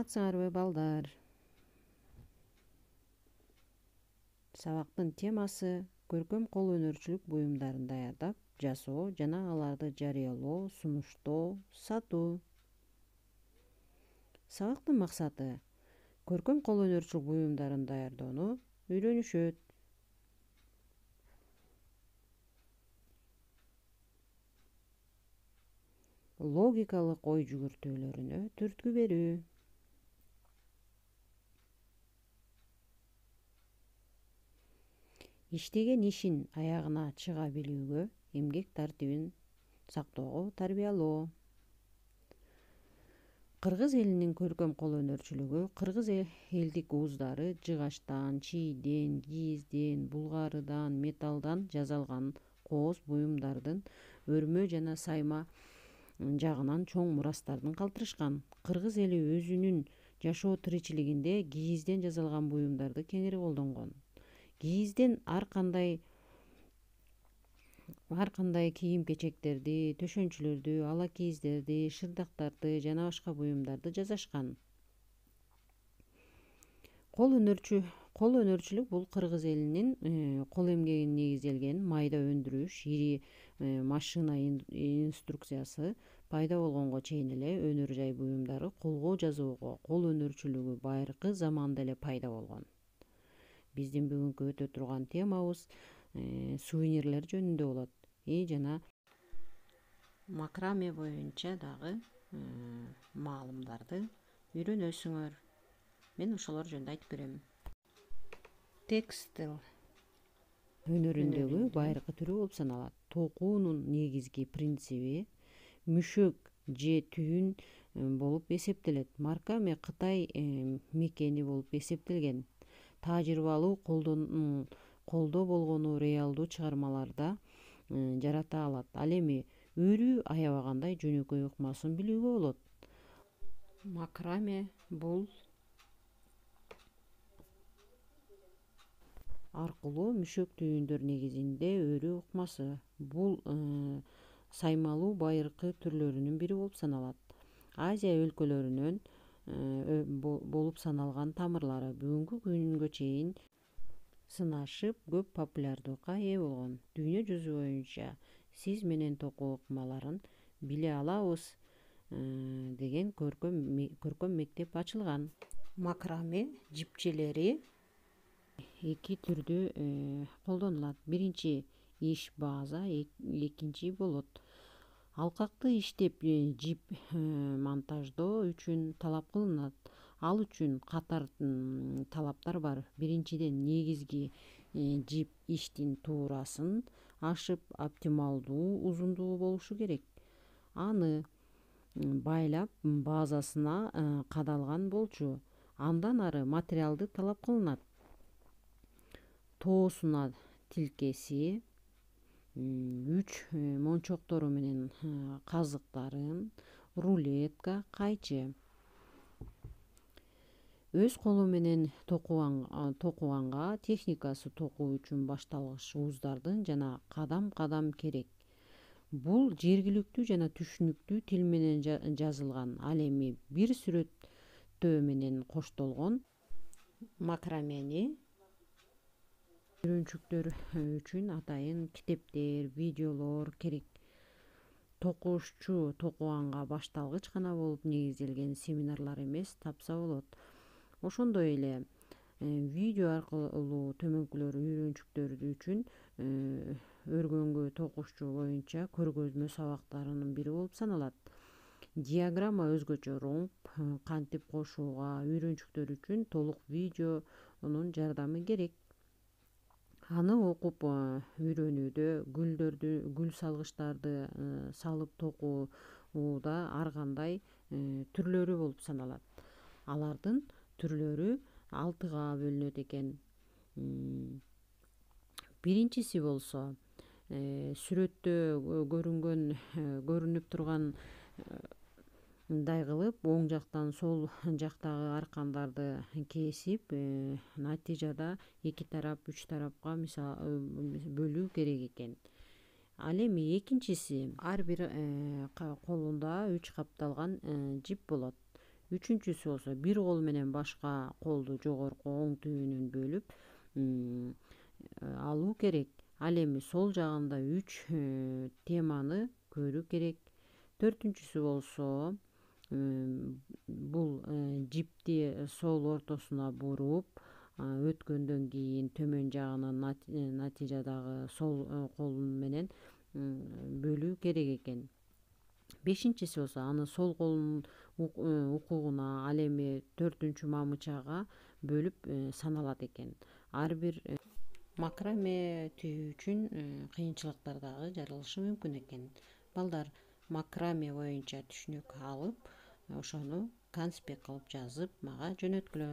Саламатсыңарбы балдар? Сабактын темасы көркөм кол өнөрчүлүк буюмдарын даярдап, жасоо жана аларды жарыялоо, сунуштоо, сатуу. Сабактын максаты көркөм кол өнөрчүлүк буюмдарын даярдоону үйрөнүшөт. Логикалык ой жүгүртүүлөрүнө түрткү берүү. Иштеген ишин аягына чыга билүүгө, эмгек тартибин сактоого тарбиялоо. Кыргыз элинин көркөм кол өнөрчүлүгү кыргыз элдик ууздары жыгачтан, чийден, кийизден, булгарыдан, металлдан жасалган кооз буюмдардын өрмө жана сайма жагынан чоң мурастарын калтырышкан. Кыргыз эли өзүнүн жашоо тиричилигинде кийизден жасалган буюмдарды кеңири колдонгон. Кийизден ар кандай кийим-кечектерди, төшөнчүлөрдү, ала кийиздерди, шырдактарды жана башка буюмдарды жасашкан. Кол өнөрчүлүк бул кыргыз элинин кол эмгегине негизделген майда өндүрүш, ири машина инструкциясы пайда болгонго чейин эле өнөр жай буюмдары колго жазууга кол өнөрчүлүгү байыркы заманда эле пайда болгон. Биздин бүгүнкү өтө турган темабыз сувенирлер жөнүндө болот. Жана макраме боюнча дагы маалымдарды үйрөнөсүңөр. Мен ошолор жөнүндө айтып берем. Текстил өнөрүндөгү байыркы түрү болуп саналат. Токуунун негизги принциби мүшөк же түйүн болуп эсептелет. Маркаме Кытай мекени болуп эсептелген. Тажрыйбалуу колдо болгону реалдуу чыгармаларда жарата алат. Ал эми өрүү аябагандай жөнөкөй ыкмасын билүүгө болот. Макраме бул аркылуу мүшөк түйүндөр негизинде өрүү ыкмасы. Бул саймалуу байыркы түрлөрүнүн бири болуп саналат. Азия өлкөлөрүнөн болуп саналган тамырлары бүгүнкү күнгө чейин сынашып көп популярдыкка ээ болгон. Дүйнө жүзү боюнча сиз менен токуу ыкмаларын биле алабыз деген көркөм мектеп ачылган. Макраме жипчелери эки түрдө колдонулат. Биринчи иш база, экинчи болот. Алкакты иштеп жип монтаждоо үчүн талап кылынат. Ал үчүн катар талаптар бар. Биринчиден, негизги жип иштин туурасын ашып оптималдуу узундугу болушу керек. Аны байлап базасына кадалган болчу. Андан ары материалды талап кылынат. Тоосуна тилкеси, үч мончоктору менен казыктарын, рулетка, кайчы. Өз колу менен токуганга техникасы токуу үчүн башталгыч ууздардын жана кадам керек. Бул жергиликтүү жана түшүнүктүү тил менен жазылган. Ал эми бир сүрөттөө менен коштолгон макрамени үйрөнчүктөр үчүн атайын китептер, видеолор керек. Токуушчу токуганга башталгыч гана болуп негизделген семинарлар эмес, тапса болот. Ошондой эле видео аркылуу төмөнкүлөр үйрөнчүктөр үчүн өргөнгө токуушчу боюнча көргөзмө сабактарынын бири болуп саналат. Диаграмма өзгөчө ромб кантип кошууга үйрөнчүктөр үчүн толук видеонун жардамы керек. Аны окуп үйрөнүүдө гүл салгычтарды салып токууда ар кандай түрлөрү болуп саналат. Алардын түрлөрү 6га бөлүнөт экен. Биринчиси болсо сүрөттө көрүнүп тургандай кылып оң жактан сол жактагы аркандарды кесип, натыйжада 2 тарап, 3 тарапка бөлүү керек экен. Ал эми экинчиси ар бир колунда 3 капталган жип болот. Үчүнчүсү болсо бир кол менен башка колду жогорку оң түбүнөн бөлүп алуу керек. Ал эми сол жагында 3 теманы көрүү керек. Төртүнчүсү болсо бул жипти сол ортосуна буруп өткөндөн кийин төмөн жагынан натыйжадагы сол кол менен бөлүү керек экен. Бешинчиси болсо аны сол колунун укугуна ал эми 4-мамычага бөлүп саналат экен. Ар бир макраме түйүү үчүн кыйынчылыктар дагы жаралышы мүмкүн экен. Балдар макраме боюнча түшүнүк алып, ошону конспект кылып жазып мага жөнөткүлө.